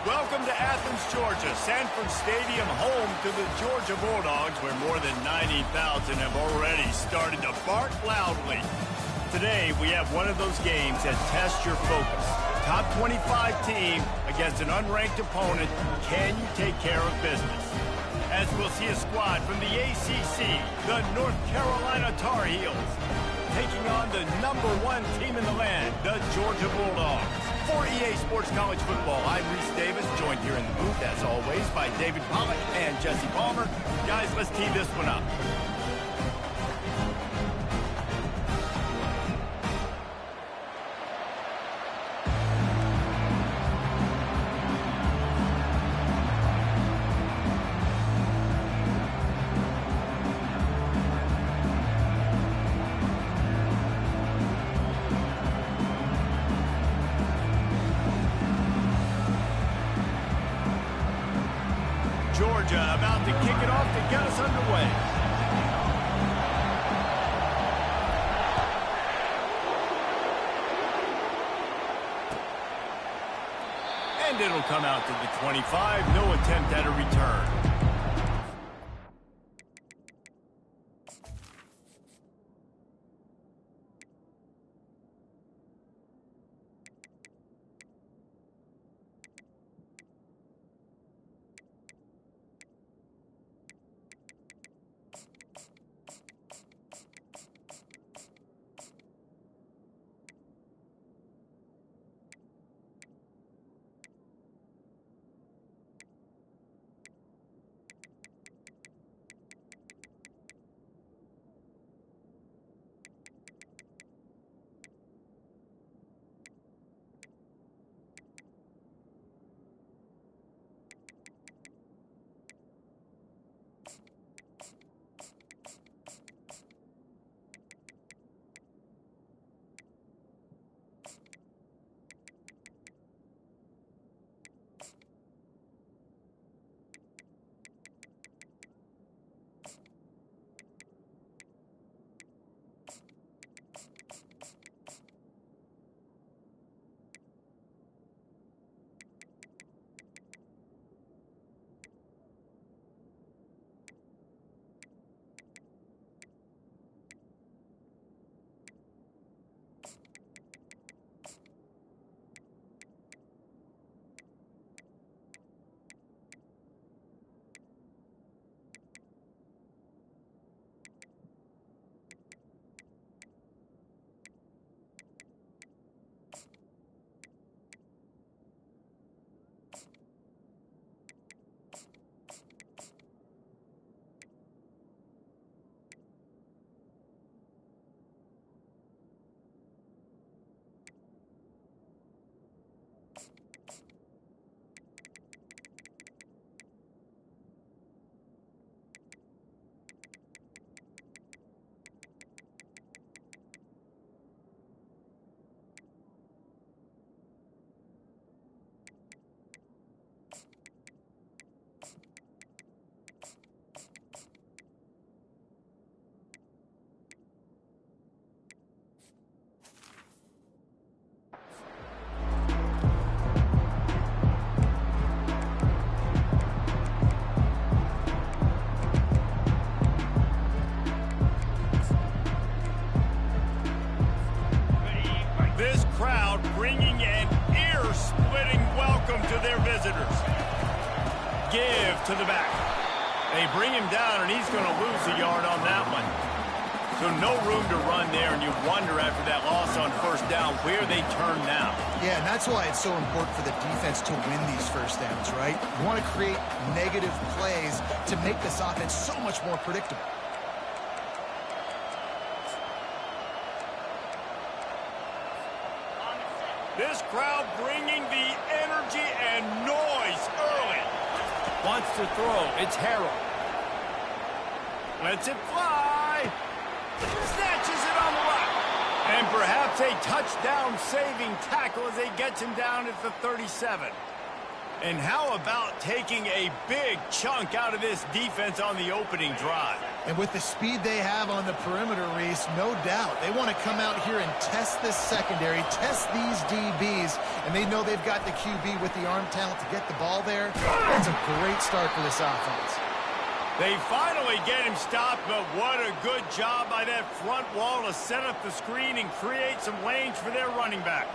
Welcome to Athens, Georgia, Sanford Stadium, home to the Georgia Bulldogs, where more than 90,000 have already started to bark loudly. Today, we have one of those games that tests your focus. Top 25 team against an unranked opponent. Can you take care of business? As we'll see a squad from the ACC, the North Carolina Tar Heels, taking on the #1 team in the land, the Georgia Bulldogs. For EA Sports College Football, I'm Reese Davis, joined here in the booth, as always, by David Pollack and Jesse Palmer. Guys, let's tee this one up. Georgia about to kick it off to get us underway. And it'll come out to the 25. No attempt at a return. Bringing an ear-splitting welcome to their visitors. Give to the back. They bring him down, and he's going to lose a yard on that one. So no room to run there, and you wonder after that loss on first down where they turn now. Yeah, and that's why it's so important for the defense to win these first downs, right? You want to create negative plays to make this offense so much more predictable. This crowd bringing the energy and noise early. Wants to throw. It's Harrell. Lets it fly. Snatches it on the left. And perhaps a touchdown-saving tackle as they get him down at the 37. And how about taking a big chunk out of this defense on the opening drive? And with the speed they have on the perimeter, Reese, no doubt, they want to come out here and test this secondary, test these DBs, and they know they've got the QB with the arm talent to get the ball there. That's a great start for this offense. They finally get him stopped, but what a good job by that front wall to set up the screen and create some lanes for their running back.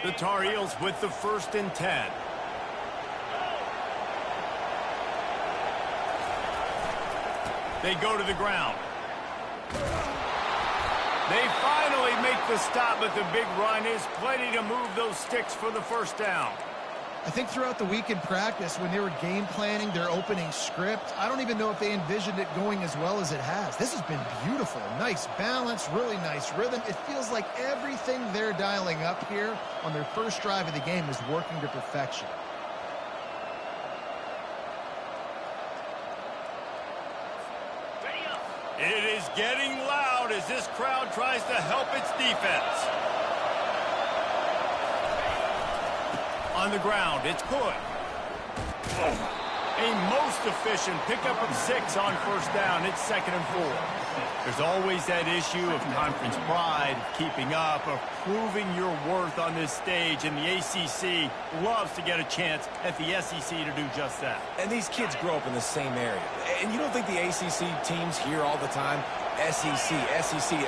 The Tar Heels with the 1st and 10. They go to the ground. They finally make the stop, but the big run is plenty to move those sticks for the 1st down. I think throughout the week in practice, when they were game planning their opening script, I don't even know if they envisioned it going as well as it has. This has been beautiful. Nice balance, really nice rhythm. It feels like everything they're dialing up here on their first drive of the game is working to perfection. It is getting loud as this crowd tries to help its defense. On the ground, it's good. A most efficient pickup of 6 on 1st down. It's 2nd and 4. There's always that issue of conference pride, keeping up, of proving your worth on this stage, and the ACC loves to get a chance at the SEC to do just that. And these kids grow up in the same area. And you don't think the ACC teams hear all the time, SEC,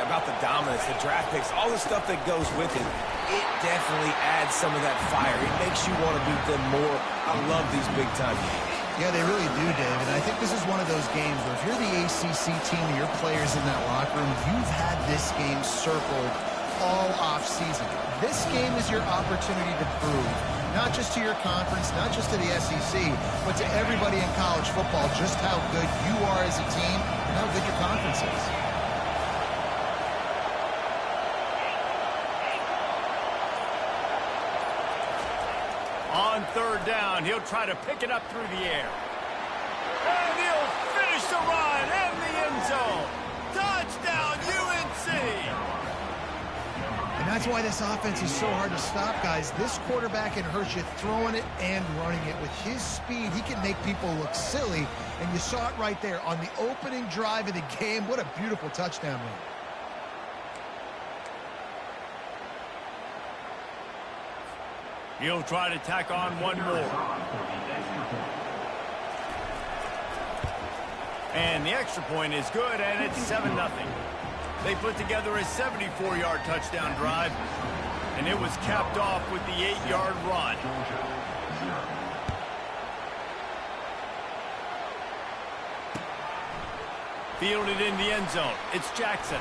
about the dominance, the draft picks, all the stuff that goes with it. It definitely adds some of that fire. It makes you want to beat them more. I love these big-time games. Yeah, they really do, David. I think this is one of those games where if you're the ACC team and your players in that locker room, you've had this game circled all off-season. This game is your opportunity to prove, not just to your conference, not just to the SEC, but to everybody in college football, just how good you are as a team and how good your conference is. On 3rd down, he'll try to pick it up through the air. And he'll finish the run in the end zone. Touchdown, UNC! And that's why this offense is so hard to stop, guys. This quarterback can hurt you throwing it and running it. With his speed, he can make people look silly. And you saw it right there on the opening drive of the game. What a beautiful touchdown run. He'll try to tack on one more. And the extra point is good, and it's 7-0. They put together a 74-yard touchdown drive, and it was capped off with the 8-yard run. Fielded in the end zone. It's Jackson.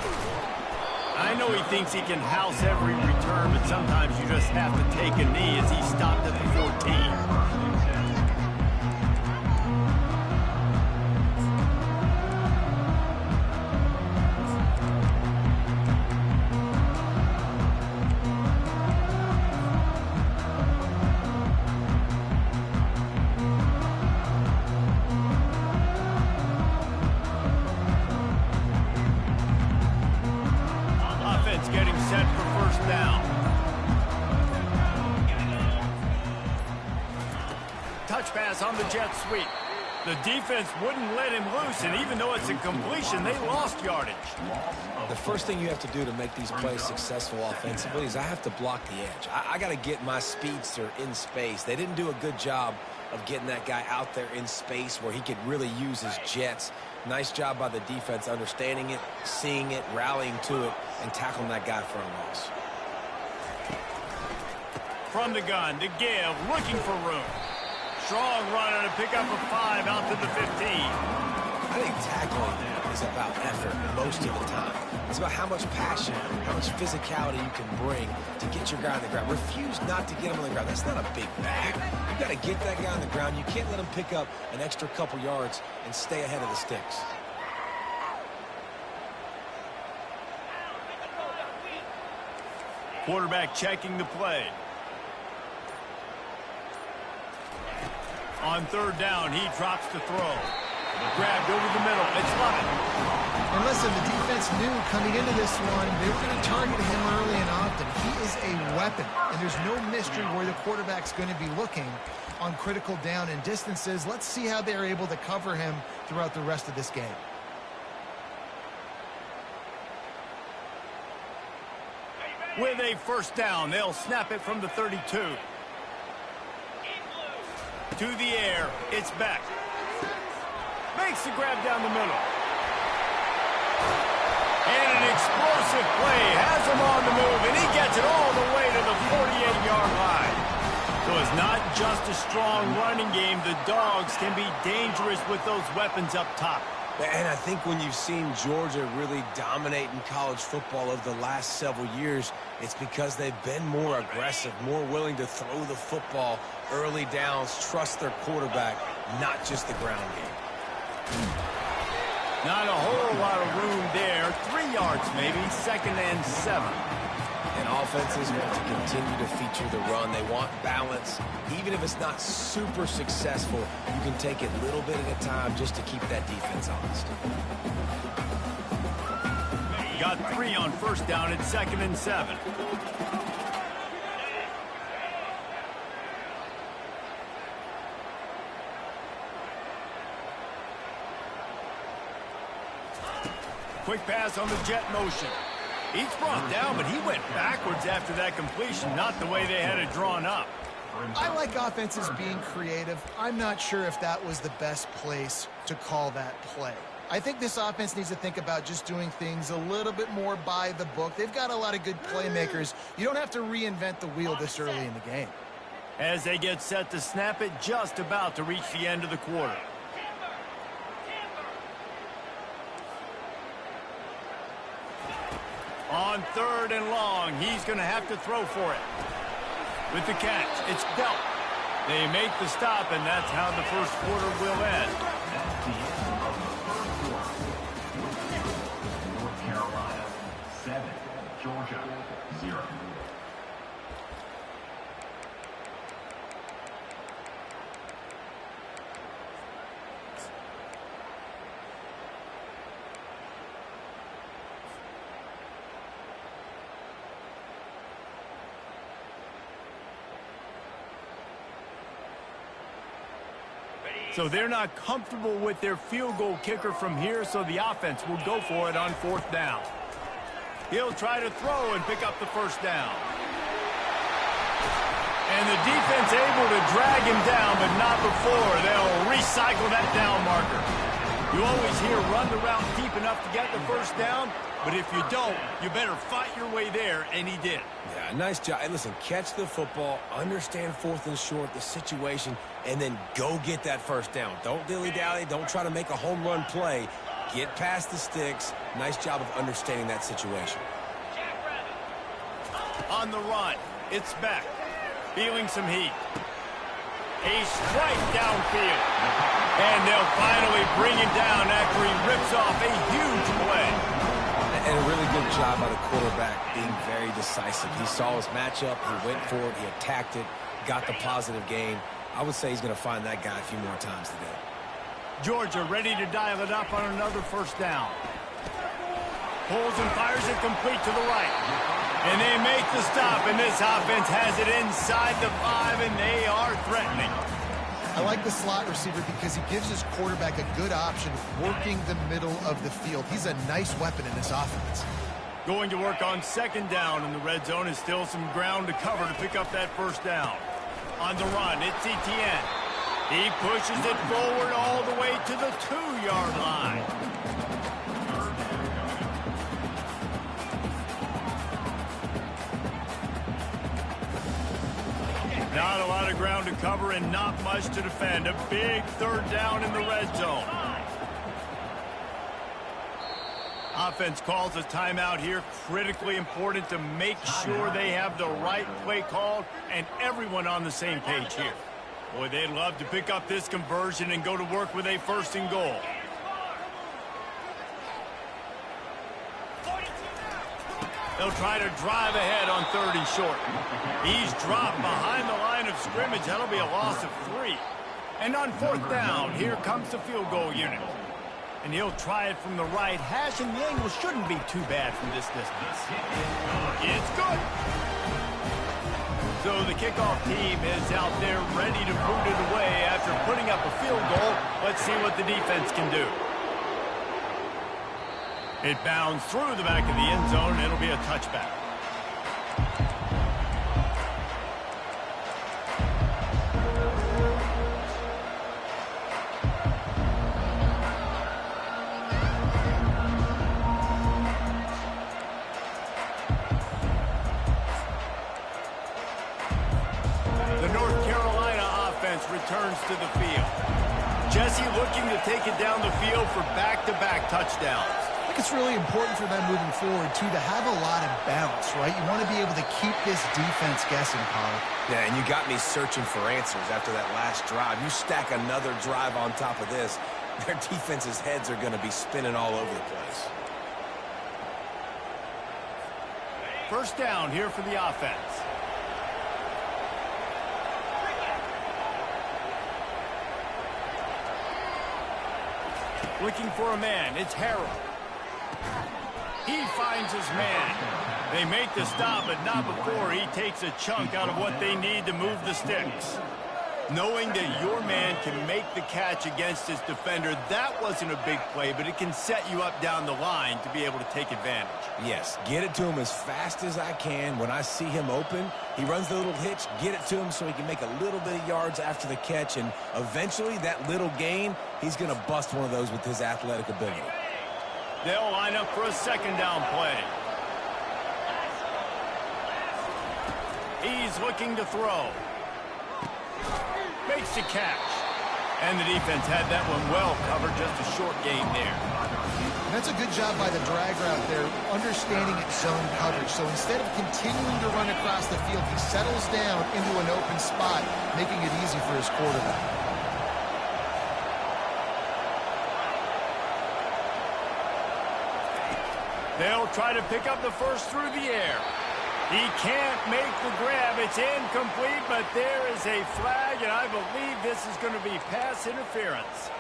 I know he thinks he can house every return, but sometimes you just have to take a knee as he stopped at the 14. Getting set for 1st down. Touch pass on the jet sweep. The defense wouldn't let him loose, and even though it's a completion, they lost yardage. The first thing you have to do to make these plays successful offensively is I have to block the edge. I got to get my speedster in space. They didn't do a good job of getting that guy out there in space where he could really use his jets. Nice job by the defense understanding it, seeing it, rallying to it, and tackling that guy for a loss. From the gun to give, looking for room. Strong run and a pickup of 5 out to the 15. I think tackling is about effort most of the time. It's about how much passion, how much physicality you can bring to get your guy on the ground. Refuse not to get him on the ground. That's not a big bag. You've got to get that guy on the ground. You can't let him pick up an extra couple yards and stay ahead of the sticks. Quarterback checking the play. On third down, he drops the throw. Grabbed over the middle. It's Lovett. And listen, the defense knew coming into this one, they were going to target him early and often. He is a weapon, and there's no mystery where the quarterback's going to be looking on critical down and distances. Let's see how they're able to cover him throughout the rest of this game. With a first down, they'll snap it from the 32. To the air, it's back. Makes the grab down the middle. And an explosive play has him on the move, and he gets it all the way to the 48-yard line. So it's not just a strong running game. The Dogs can be dangerous with those weapons up top. And I think when you've seen Georgia really dominate in college football over the last several years, it's because they've been more aggressive, more willing to throw the football early downs, trust their quarterback, not just the ground game. Not a whole lot of room there. 3 yards maybe, 2nd and 7. And offenses want to continue to feature the run. They want balance. Even if it's not super successful, you can take it little bit at a time just to keep that defense honest. Got 3 on first down at 2nd and 7. Quick pass on the jet motion. He's brought down, but he went backwards after that completion, not the way they had it drawn up. I like offenses being creative. I'm not sure if that was the best place to call that play. I think this offense needs to think about just doing things a little bit more by the book. They've got a lot of good playmakers. You don't have to reinvent the wheel this early in the game. As they get set to snap it, just about to reach the end of the quarter. On 3rd and long, he's going to have to throw for it. With the catch, it's Belt. They make the stop, and that's how the first quarter will end. North Carolina 7, Georgia 0. So they're not comfortable with their field goal kicker from here, so the offense will go for it on 4th down. He'll try to throw and pick up the first down. And the defense able to drag him down, but not before. They'll recycle that down marker. You always hear run the route deep enough to get the first down, but if you don't, you better fight your way there, and he did. Yeah, nice job. And listen, catch the football, understand 4th and short, the situation, and then go get that first down. Don't dilly-dally. Don't try to make a home run play. Get past the sticks. Nice job of understanding that situation. On the run, it's back. Feeling some heat. A strike downfield. And they'll finally bring him down after he rips off a huge play. And a really good job by the quarterback being very decisive. He saw his matchup. He went for it. He attacked it. Got the positive gain. I would say he's going to find that guy a few more times today. Georgia ready to dial it up on another first down. Pulls and fires it complete to the right. And they make the stop, and this offense has it inside the 5, and they are threatening. I like the slot receiver because he gives his quarterback a good option working the middle of the field. He's a nice weapon in this offense. Going to work on 2nd down in the red zone is still some ground to cover to pick up that first down. On the run, it's Etienne. He pushes it forward all the way to the 2-yard line. Not a lot of ground to cover and not much to defend. A big 3rd down in the red zone. Offense calls a timeout here. Critically important to make sure they have the right play called and everyone on the same page here. Boy, they'd love to pick up this conversion and go to work with a 1st and goal. They'll try to drive ahead on 3rd and short. He's dropped behind the line of scrimmage. That'll be a loss of 3. And on fourth down, here comes the field goal unit. And he'll try it from the right hash, and the angle shouldn't be too bad from this distance. It's good. So the kickoff team is out there ready to boot it away after putting up a field goal. Let's see what the defense can do. It bounds through the back of the end zone, and it'll be a touchback. Returns to the field. Jesse looking to take it down the field for back-to-back touchdowns. I think it's really important for them moving forward, too, to have a lot of bounce, right? You want to be able to keep this defense guessing, Paul. Yeah, and you got me searching for answers after that last drive. You stack another drive on top of this, their defense's heads are going to be spinning all over the place. First down here for the offense. Looking for a man, it's Harold. He finds his man. They make the stop, but not before he takes a chunk out of what they need to move the sticks. Knowing that your man can make the catch against his defender, that wasn't a big play, but it can set you up down the line to be able to take advantage. Yes, get it to him as fast as I can. When I see him open, he runs the little hitch, get it to him so he can make a little bit of yards after the catch, and eventually that little gain, he's going to bust one of those with his athletic ability. They'll line up for a second down play. He's looking to throw. Makes the catch. And the defense had that one well covered, just a short gain there. That's a good job by the drag route there, understanding its zone coverage. So instead of continuing to run across the field, he settles down into an open spot, making it easy for his quarterback. They'll try to pick up the first through the air. He can't make the grab. It's incomplete, but there is a flag, and I believe this is going to be pass interference.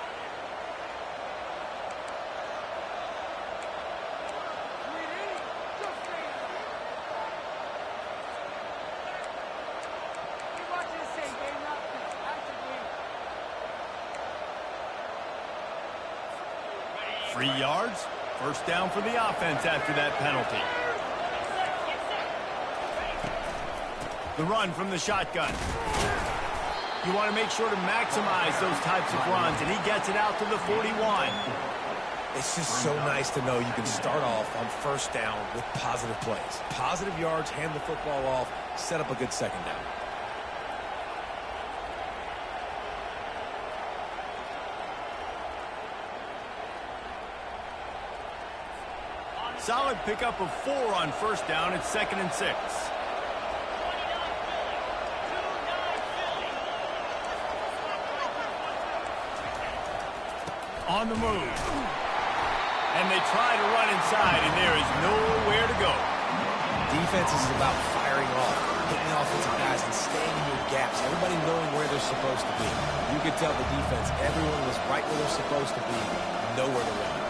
Three yards. First down for the offense after that penalty. The run from the shotgun. You want to make sure to maximize those types of runs, and he gets it out to the 41. It's just so nice to know you can start off on first down with positive plays. Positive yards, hand the football off, set up a good second down. Solid pickup of 4 on first down. It's 2nd and 6. On the move. And they try to run inside, and there is nowhere to go. Defense is about firing off, hitting the offensive guys, and staying in your gaps. Everybody knowing where they're supposed to be. You could tell the defense, everyone was right where they're supposed to be, nowhere to run.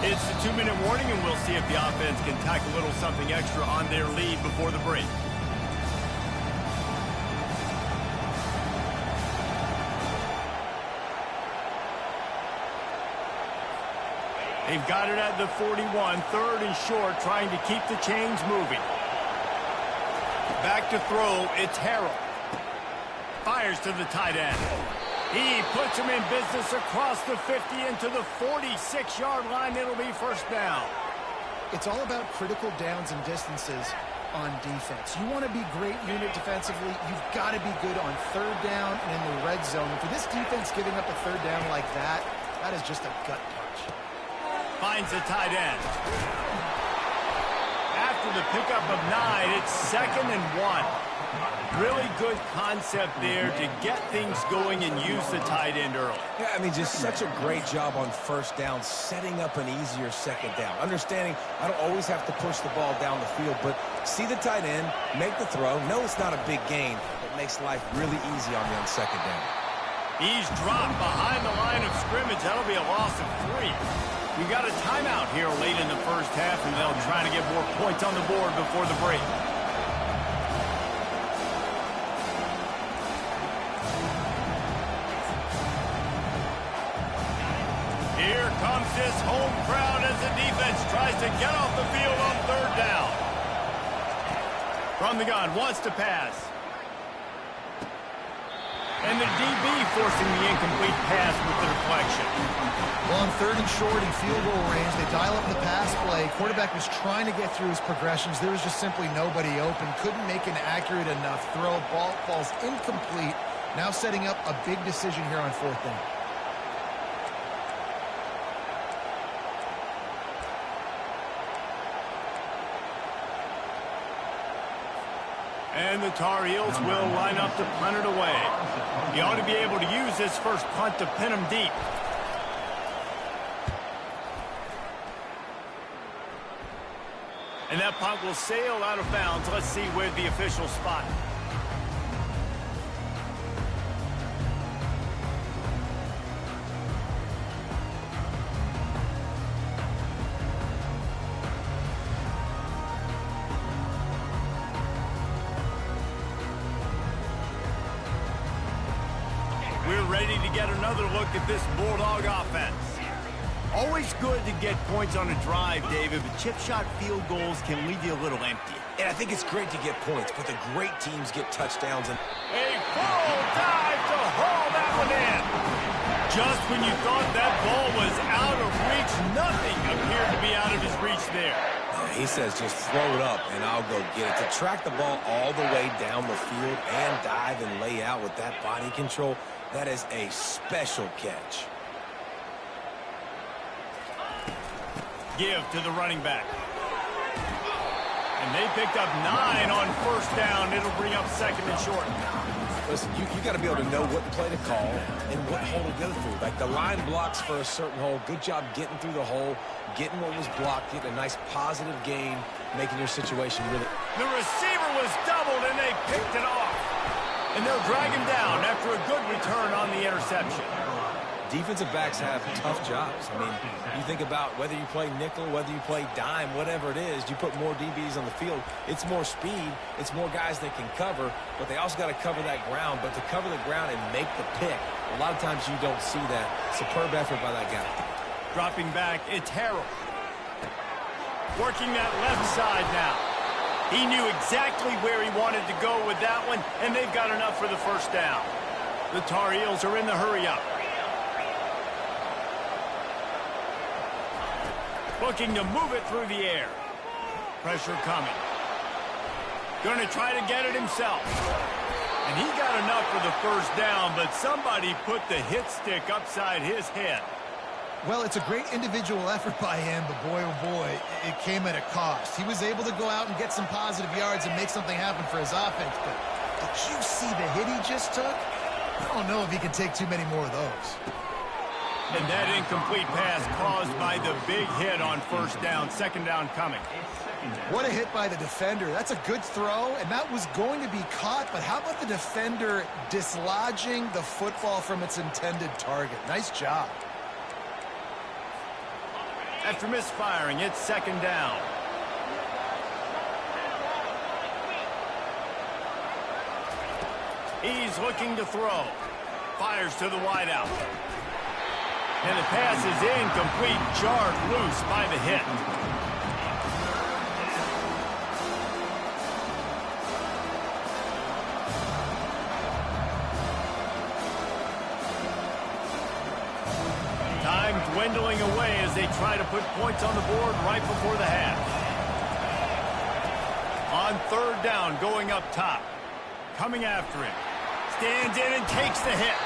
It's the 2-minute warning, and we'll see if the offense can tack a little something extra on their lead before the break. They've got it at the 41, 3rd and short, trying to keep the chains moving. Back to throw, it's Harold. Fires to the tight end. He puts him in business across the 50 into the 46-yard line. It'll be first down. It's all about critical downs and distances on defense. You want to be great unit defensively, you've got to be good on 3rd down and in the red zone. And for this defense giving up a 3rd down like that, that is just a gut punch. Finds the tight end. After after the pickup of 9, it's 2nd and 1. Really good concept there to get things going and use the tight end early. Yeah, I mean, just such a great job on first down, setting up an easier second down. Understanding I don't always have to push the ball down the field, but see the tight end, make the throw. No, it's not a big gain. It makes life really easy on me on second down. He's dropped behind the line of scrimmage. That'll be a loss of 3. We got a timeout here late in the first half, and they'll try to get more points on the board before the break. Here comes this home crowd as the defense tries to get off the field on 3rd down. From the gun, wants to pass. And the DB forcing the incomplete pass with the deflection. Well, on 3rd and short in field goal range, they dial up the pass play. Quarterback was trying to get through his progressions. There was just simply nobody open. Couldn't make an accurate enough throw. Ball falls incomplete. Now setting up a big decision here on 4th down. And the Tar Heels will line up to punt it away. He ought to be able to use this first punt to pin him deep. And that punt will sail out of bounds. Let's see where the officials spot it. Ready to get another look at this Bulldog offense. Always good to get points on a drive, David, but chip shot field goals can leave you a little empty. And I think it's great to get points, but the great teams get touchdowns. And a full dive to haul that one in. Just when you thought that ball was out of reach, nothing appeared to be out of his reach there. He says just throw it up and I'll go get it. To track the ball all the way down the field and dive and lay out with that body control, that is a special catch. Give to the running back. And they picked up 9 on 1st down. It'll bring up 2nd and short. Listen, you got to be able to know what play to call and what hole to go through. Like the line blocks for a certain hole. Good job getting through the hole, getting what was blocked, getting a nice positive gain, making your situation really... The receiver was doubled, and they picked it off. And they'll drag him down after a good return on the interception. Defensive backs have tough jobs. I mean, you think about whether you play nickel, whether you play dime, whatever it is, you put more DBs on the field. It's more speed. It's more guys that can cover, but they also got to cover that ground. But to cover the ground and make the pick, a lot of times you don't see that. Superb effort by that guy. Dropping back, it's Harrell. Working that left side now. He knew exactly where he wanted to go with that one, and they've got enough for the 1st down. The Tar Heels are in the hurry-up. Looking to move it through the air. Pressure coming. Going to try to get it himself. And he got enough for the 1st down, but somebody put the hit stick upside his head. Well, it's a great individual effort by him, but boy, oh boy, it came at a cost. He was able to go out and get some positive yards and make something happen for his offense, but did you see the hit he just took? I don't know if he can take too many more of those. And that incomplete pass caused by the big hit on 1st down. 2nd down coming. What a hit by the defender. That's a good throw, and that was going to be caught, but how about the defender dislodging the football from its intended target? Nice job. After misfiring, it's 2nd down. He's looking to throw. Fires to the wideout. And the pass is incomplete, jarred loose by the hit. Time dwindling away as they try to put points on the board right before the half. On 3rd down, going up top. Coming after him. Stands in and takes the hit.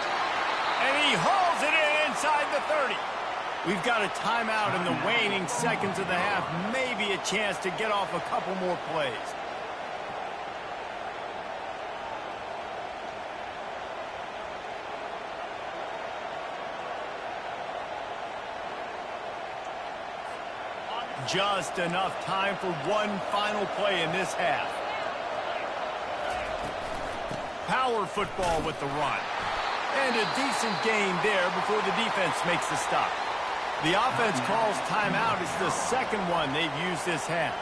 And he hauls it in inside the 30. We've got a timeout in the waning seconds of the half. Maybe a chance to get off a couple more plays. Just enough time for one final play in this half. Power football with the run. And a decent gain there before the defense makes the stop. The offense calls timeout. It's the second one they've used this half.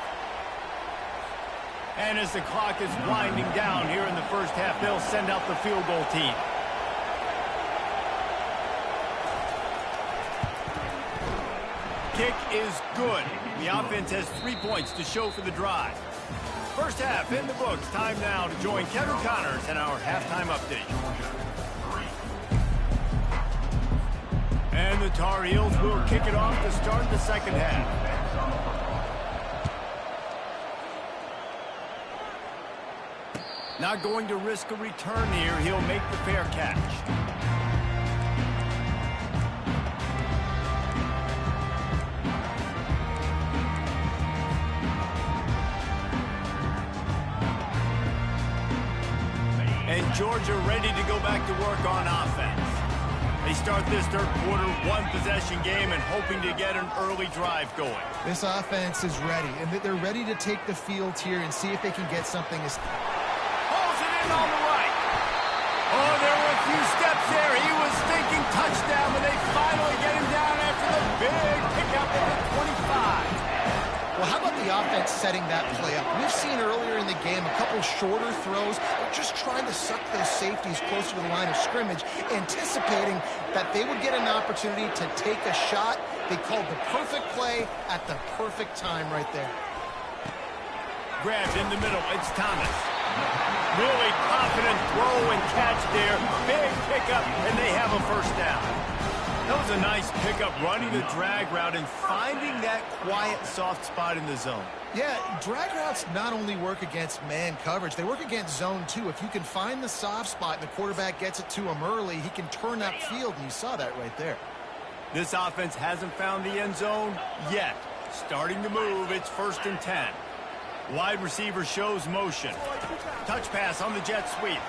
And as the clock is winding down here in the first half, they'll send out the field goal team. Kick is good. The offense has 3 points to show for the drive. First half in the books. Time now to join Kevin Connors in our halftime update. And the Tar Heels will kick it off to start the second half. Not going to risk a return here. He'll make the fair catch. And Georgia ready to go back to work on offense. They start this third quarter one-possession game and hoping to get an early drive going. This offense is ready, and they're ready to take the field here and see if they can get something. Pulls it in on the right. Oh, there were a few steps there. He was thinking touchdown, but they finally get him down after the big pickup at the 25. Well, how about the offense setting that play up? We've seen earlier in the game a couple shorter throws. They're just trying to suck those safeties closer to the line of scrimmage, anticipating that they would get an opportunity to take a shot. They called the perfect play at the perfect time right there. Grabbed in the middle. It's Thomas. Really confident throw and catch there. Big pickup, and they have a first down. That was a nice pickup, running the drag route and finding that quiet, soft spot in the zone. Yeah, drag routes not only work against man coverage, they work against zone too. If you can find the soft spot and the quarterback gets it to him early, he can turn that field, and you saw that right there. This offense hasn't found the end zone yet. Starting to move, it's 1st and 10. Wide receiver shows motion. Touch pass on the jet sweep.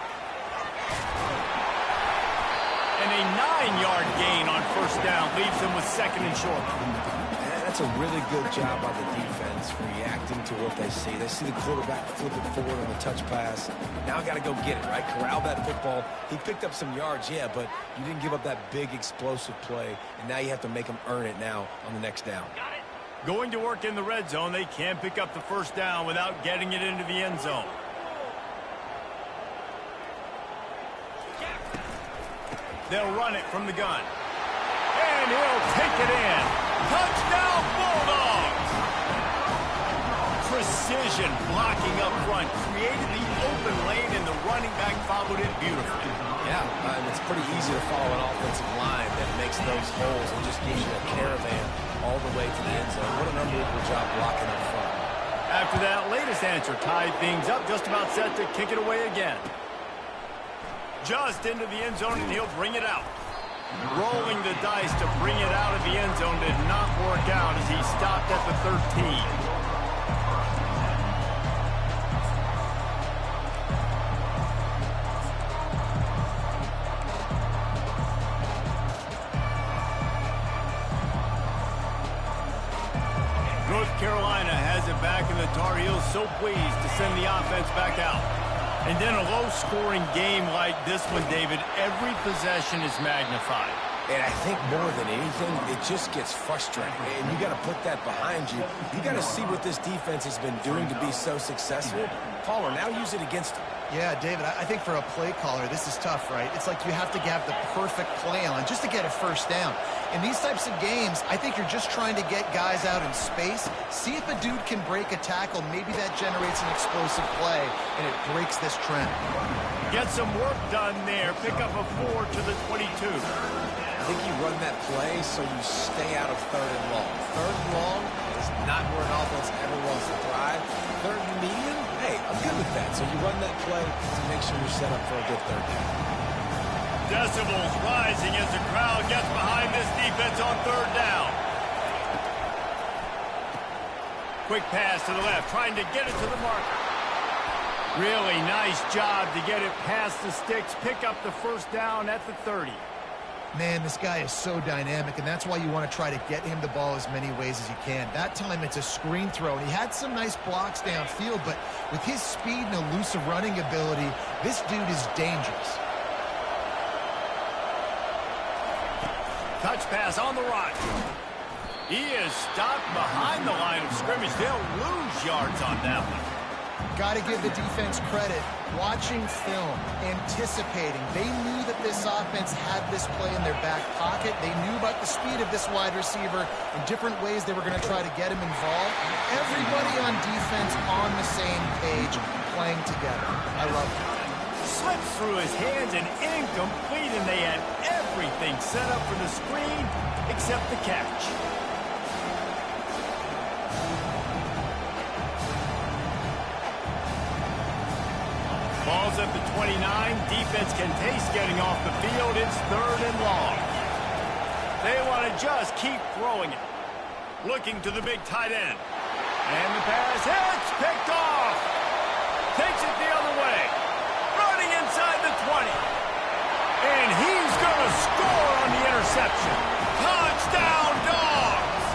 And a 9-yard gain on first down leaves them with 2nd and short. That's a really good job by the defense reacting to what they see. They see the quarterback flip it forward on the touch pass. Now I got to go get it, right? Corral that football. He picked up some yards, yeah, but you didn't give up that big explosive play, and now you have to make them earn it now on the next down. Going to work in the red zone. They can't pick up the first down without getting it into the end zone. They'll run it from the gun. And he'll take it in. Touchdown, Bulldogs! Precision blocking up front. Created the open lane, and the running back followed it beautifully. Yeah, it's pretty easy to follow an offensive line that makes those holes and just gives you a caravan all the way to the end zone. What an unbelievable job blocking up front. After that latest answer tied things up, just about set to kick it away again. Just into the end zone, and he'll bring it out. Rolling the dice to bring it out of the end zone did not work out as he stopped at the 13. North Carolina has it back, and the Tar Heels so pleased to send the offense back out. And then a low-scoring game like this one, David, every possession is magnified. And I think more than anything, it just gets frustrating. And you got to put that behind you. You got to see what this defense has been doing to be so successful. Caller, now use it against them. Yeah, David, I think for a play caller, this is tough, right? It's like you have to have the perfect play on just to get a first down. In these types of games, I think you're just trying to get guys out in space, see if a dude can break a tackle. Maybe that generates an explosive play, and it breaks this trend. Get some work done there. Pick up a 4 to the 22. I think you run that play so you stay out of 3rd and long. 3rd and long is not where an offense ever wants to thrive. 3rd and medium, hey, I'm good with that. So you run that play to make sure you're set up for a good 3rd down. Decibels rising as the crowd gets behind this defense on third down. Quick pass to the left, trying to get it to the marker. Really nice job to get it past the sticks, pick up the first down at the 30. Man, this guy is so dynamic, and that's why you want to try to get him the ball as many ways as you can. That time, it's a screen throw, and he had some nice blocks downfield, but with his speed and elusive running ability, this dude is dangerous. Touch pass on the run. He is stopped behind the line of scrimmage. They'll lose yards on that one. Got to give the defense credit. Watching film, anticipating. They knew that this offense had this play in their back pocket. They knew about the speed of this wide receiver and different ways they were going to try to get him involved. Everybody on defense on the same page, playing together. I love it. Slips through his hands and incomplete, and they had everything set up for the screen except the catch. Ball's at the 29. Defense can taste getting off the field. It's third and long. They want to just keep throwing it. Looking to the big tight end. And the pass hits. Picked off. Takes it the other way. Running inside the 20. And he's going to score on the interception. Touchdown, Dogs!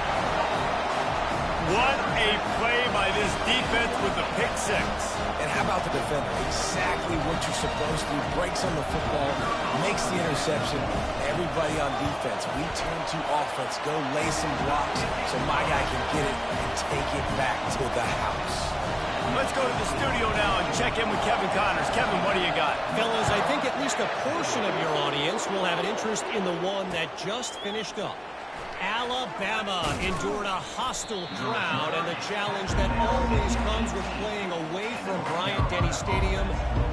What a play by this defense with the pick six. And how about the defender? Exactly what you're supposed to do. Breaks on the football, makes the interception. Everybody on defense, we turn to offense. Go lay some blocks so my guy can get it and take it back to the house. Let's go to the studio now and check in with Kevin Connors. Kevin, what do you got? Fellas, I think at least a portion of your audience will have an interest in the one that just finished up. Alabama endured a hostile crowd and the challenge that always comes with playing away from Bryant-Denny Stadium,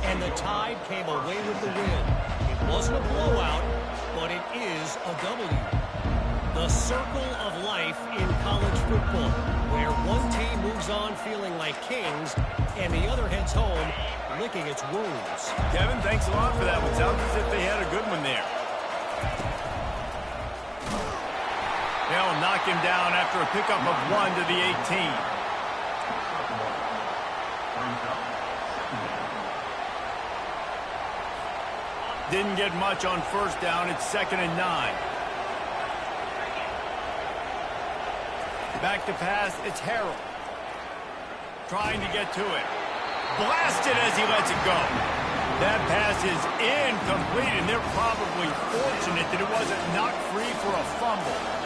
and the Tide came away with the win. It wasn't a blowout, but it is a W. The circle of life in college football, where one team moves on feeling like kings and the other heads home licking its wounds. Kevin, thanks a lot for that one. Sounds as if they had a good one there. They'll knock him down after a pickup of 1 to the 18. Didn't get much on first down. It's 2nd and 9. Back to pass. It's Harrell. Trying to get to it. Blasted as he lets it go. That pass is incomplete, and they're probably fortunate that it wasn't knocked free for a fumble.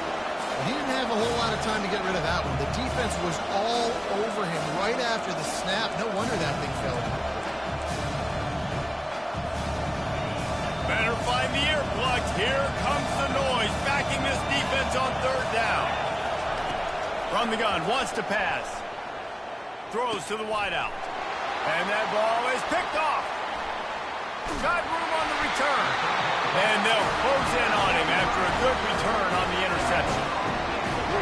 He didn't have a whole lot of time to get rid of that one. The defense was all over him right after the snap. No wonder that thing fell. Better find the earplugs. Here comes the noise, backing this defense on third down. From the gun, wants to pass. Throws to the wideout. And that ball is picked off. Got room on the return. And they'll close in on him after a good return on the interception.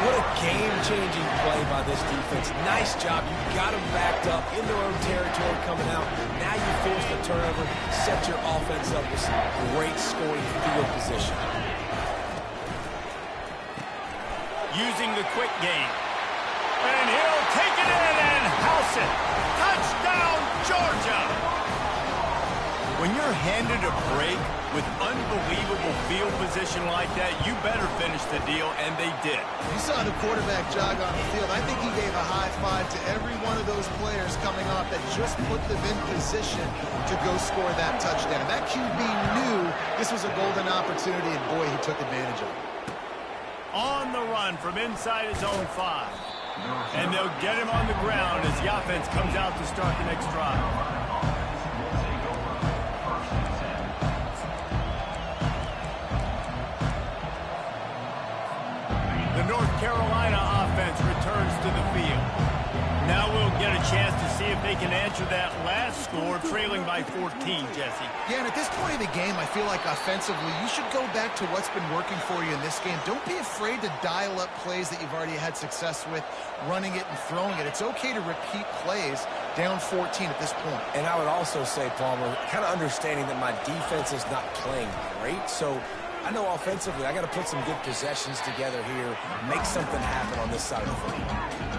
What a game-changing play by this defense. Nice job. You got them backed up in their own territory coming out. Now you force the turnover, set your offense up with some great scoring field position. Using the quick game. And he'll take it in and house it. Touchdown, Georgia! When you're handed a break with unbelievable field position like that, you better finish the deal, and they did. You saw the quarterback jog on the field. I think he gave a high five to every one of those players coming off that just put them in position to go score that touchdown. That QB knew this was a golden opportunity, and boy, he took advantage of it. On the run from inside his own 5. And they'll get him on the ground as the offense comes out to start the next drive. The North Carolina offense returns to the field. Now we'll get a chance to see if they can answer that last score, trailing by 14, Jesse. Yeah, and at this point of the game, I feel like offensively, you should go back to what's been working for you in this game. Don't be afraid to dial up plays that you've already had success with, running it and throwing it. It's okay to repeat plays down 14 at this point. And I would also say, Palmer, kind of understanding that my defense is not playing great, so I know offensively I got to put some good possessions together here, make something happen on this side of the football.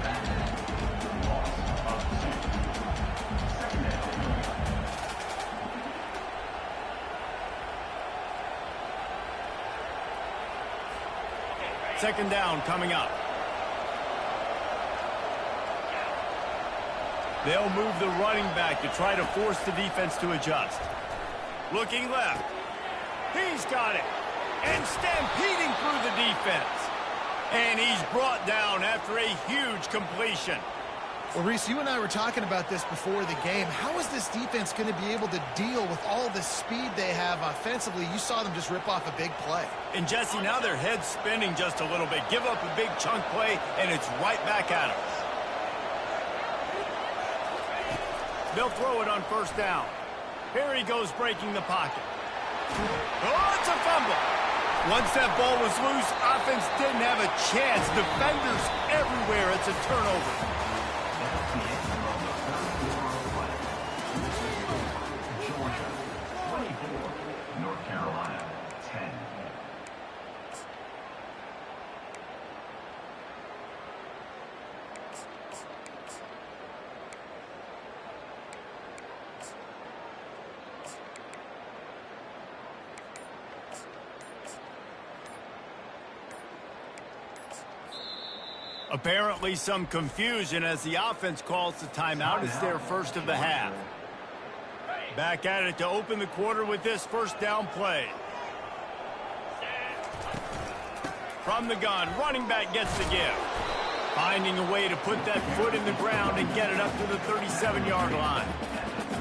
Second down coming up. They'll move the running back to try to force the defense to adjust. Looking left. He's got it. And stampeding through the defense. And he's brought down after a huge completion. Well, Reese, you and I were talking about this before the game. How is this defense going to be able to deal with all the speed they have offensively? You saw them just rip off a big play. And, Jesse, now their head's spinning just a little bit. Give up a big chunk play, and it's right back at them. They'll throw it on first down. Here he goes breaking the pocket. Oh, it's a fumble. Once that ball was loose, offense didn't have a chance. Defenders everywhere. It's a turnover. Apparently some confusion as the offense calls the timeout. It's their first of the half. Back at it to open the quarter with this first down play. From the gun, running back gets the give. Finding a way to put that foot in the ground and get it up to the 37-yard line.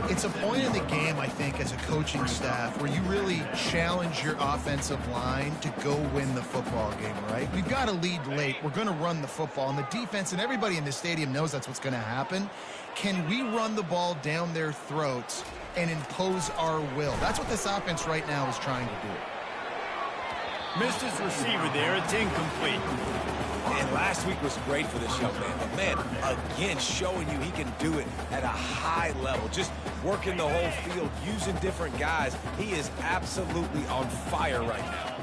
It's a point in the game, I think, as a coaching staff where you really challenge your offensive line to go win the football game, right? We've got to lead late. We're going to run the football. And the defense and everybody in the stadium knows that's what's going to happen. Can we run the ball down their throats and impose our will? That's what this offense right now is trying to do. Missed his receiver there. It's incomplete. And last week was great for this young man. But, man, again, showing you he can do it at a high level. Just working the whole field, using different guys. He is absolutely on fire right now.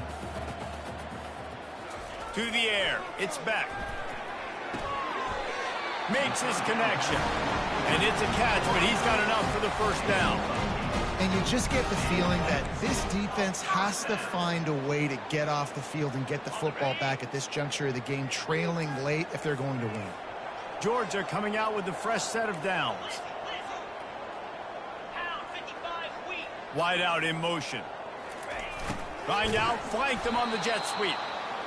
To the air. It's back. Makes his connection. And it's a catch, but he's got enough for the first down. And you just get the feeling that this defense has to find a way to get off the field and get the football back at this juncture of the game, trailing late if they're going to win. Georgia coming out with a fresh set of downs. Wide out in motion. Find out, flanked him on the jet sweep.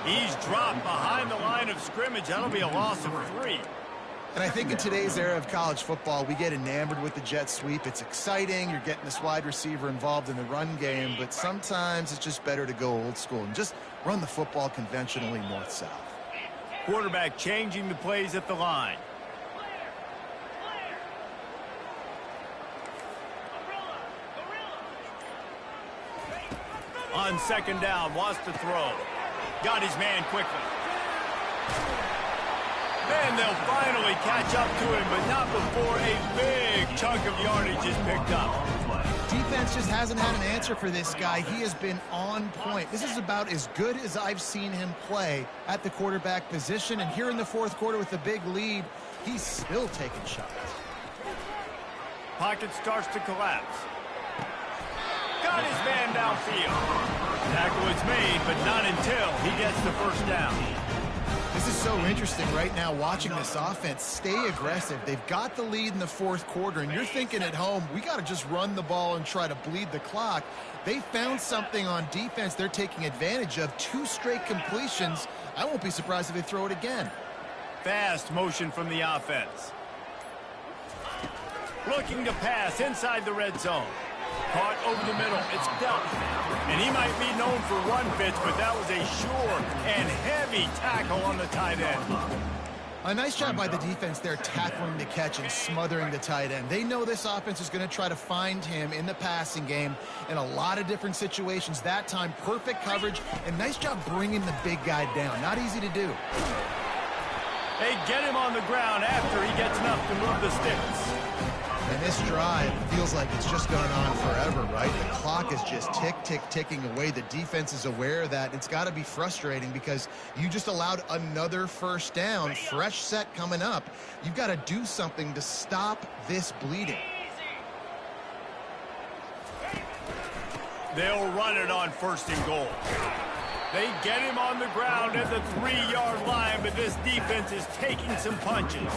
He's dropped behind the line of scrimmage. That'll be a loss of 3. And I think in today's era of college football, we get enamored with the jet sweep. It's exciting. You're getting this wide receiver involved in the run game, but sometimes it's just better to go old school and just run the football conventionally north-south. Quarterback changing the plays at the line. On second down, wants to throw. Got his man quickly. And they'll finally catch up to him, but not before a big chunk of yardage is picked up. Defense just hasn't had an answer for this guy. He has been on point. This is about as good as I've seen him play at the quarterback position. And here in the fourth quarter with the big lead, he's still taking shots. Pocket starts to collapse. Got his man downfield. Tackle is made, but not until he gets the first down. This is so interesting right now watching this offense stay aggressive. They've got the lead in the fourth quarter, and you're thinking at home, we got to just run the ball and try to bleed the clock. They found something on defense they're taking advantage of. 2 straight completions. I won't be surprised if they throw it again. Fast motion from the offense. Looking to pass inside the red zone. Caught over the middle. It's dealt. And he might be known for run fits, but that was a sure and heavy tackle on the tight end. A nice job by the defense there tackling the catch and smothering the tight end. They know this offense is going to try to find him in the passing game in a lot of different situations. That time, perfect coverage, and nice job bringing the big guy down. Not easy to do. They get him on the ground after he gets enough to move the sticks. And this drive feels like it's just gone on forever, right? The clock is just ticking away. The defense is aware of that. It's got to be frustrating because you just allowed another first down, fresh set coming up. You've got to do something to stop this bleeding. They'll run it on 1st and goal. They get him on the ground at the 3-yard line, but this defense is taking some punches.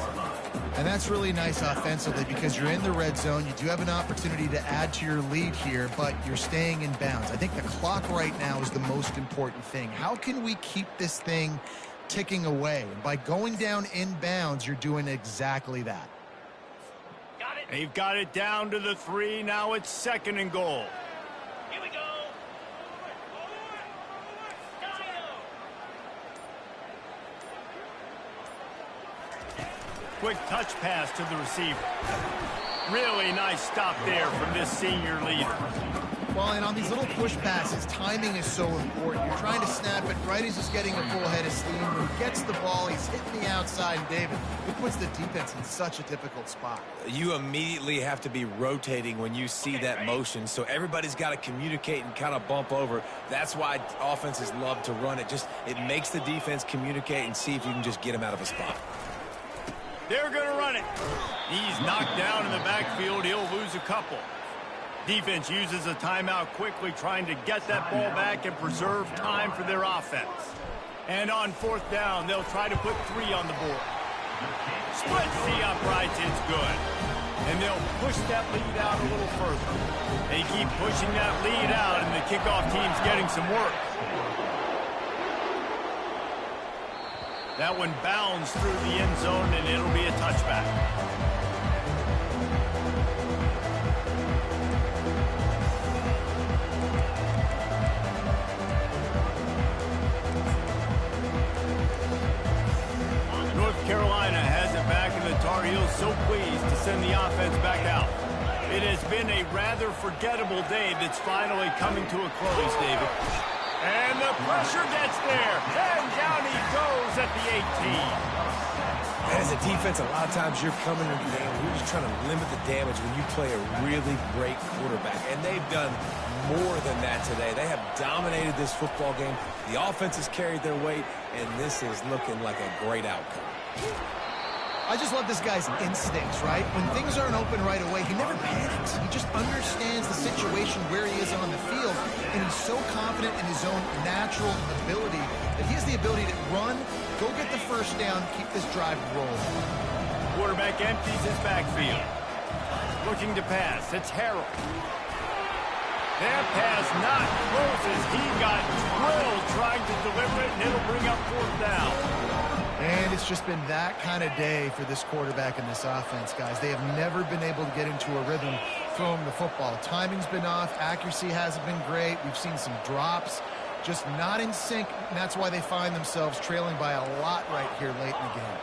And that's really nice offensively because you're in the red zone. You do have an opportunity to add to your lead here, but you're staying in bounds. I think the clock right now is the most important thing. How can we keep this thing ticking away? And by going down in bounds, you're doing exactly that. They've got it down to the 3. Now it's 2nd and goal. Here we go. Quick touch pass to the receiver. Really nice stop there from this senior leader. Well, and on these little push passes, timing is so important. You're trying to snap it right as he's getting a full head of steam. When he gets the ball, he's hitting the outside, and David, it puts the defense in such a difficult spot. You immediately have to be rotating when you see that motion, so everybody's got to communicate and kind of bump over. That's why offenses love to run it. It makes the defense communicate and see if you can just get him out of a spot. They're going to run it. He's knocked down in the backfield. He'll lose a couple. Defense uses a timeout quickly, trying to get that ball back and preserve time for their offense. And on 4th down, they'll try to put 3 on the board. Splits the uprights. It's good. And they'll push that lead out a little further. They keep pushing that lead out, and the kickoff team's getting some work. That one bounds through the end zone, and it'll be a touchback. North Carolina has it back, and the Tar Heels so pleased to send the offense back out. It has been a rather forgettable day that's finally coming to a close, David. And the pressure gets there, and down he goes at the 18. As a defense, a lot of times you're coming in the game, you're just trying to limit the damage when you play a really great quarterback. And they've done more than that today. They have dominated this football game. The offense has carried their weight, and this is looking like a great outcome. I just love this guy's instincts, right? When things aren't open right away, he never panics. He just understands the situation where he is on the field, and he's so confident in his own natural ability that he has the ability to run, go get the first down, keep this drive rolling. Quarterback empties his backfield. Looking to pass. It's Harrell. That pass not close as he got drilled trying to deliver it, and it'll bring up 4th down. And it's just been that kind of day for this quarterback and this offense, guys. They have never been able to get into a rhythm throwing the football. Timing's been off. Accuracy hasn't been great. We've seen some drops, just not in sync, and that's why they find themselves trailing by a lot right here late in the game.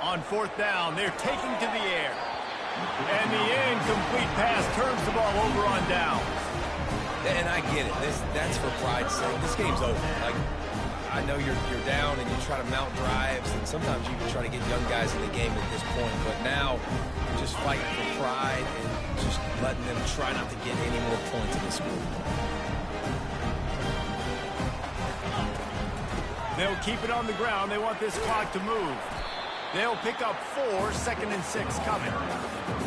On 4th down, they're taking to the air. And the incomplete pass turns the ball over on down. And I get it. That's for pride's sake. This game's over. I know you're down and you try to mount drives, and sometimes you can try to get young guys in the game at this point, but now you're just fighting for pride and just letting them try not to get any more points in the scoreboard. They'll keep it on the ground. They want this clock to move. They'll pick up 4, 2nd and 6 coming.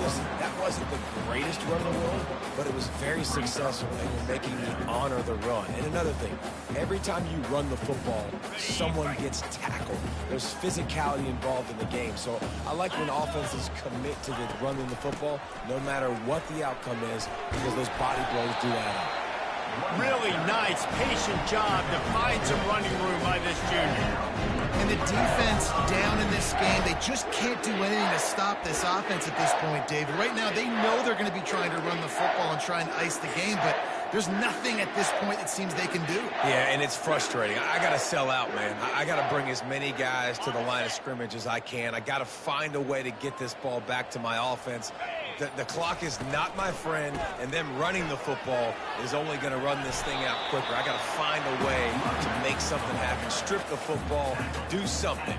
Listen, that wasn't the greatest run in the world, but it was very successful, and you're making me honor the run. And another thing, every time you run the football, someone gets tackled. There's physicality involved in the game. So I like when offenses commit to the running the football, no matter what the outcome is, because those body blows do add up. Really nice, patient job to find some running room by this junior. And the defense down in this game, they just can't do anything to stop this offense at this point, David. Right now, they know they're going to be trying to run the football and try and ice the game, but There's nothing at this point it seems they can do. Yeah, and it's frustrating. I got to sell out, man. I got to bring as many guys to the line of scrimmage as I can. I got to find a way to get this ball back to my offense. The clock is not my friend, and them running the football is only going to run this thing out quicker. I got to find a way to make something happen. Strip the football, do something.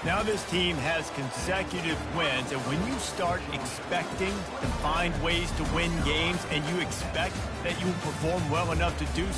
Now this team has consecutive wins, and when you start expecting to find ways to win games and you expect that you will perform well enough to do so,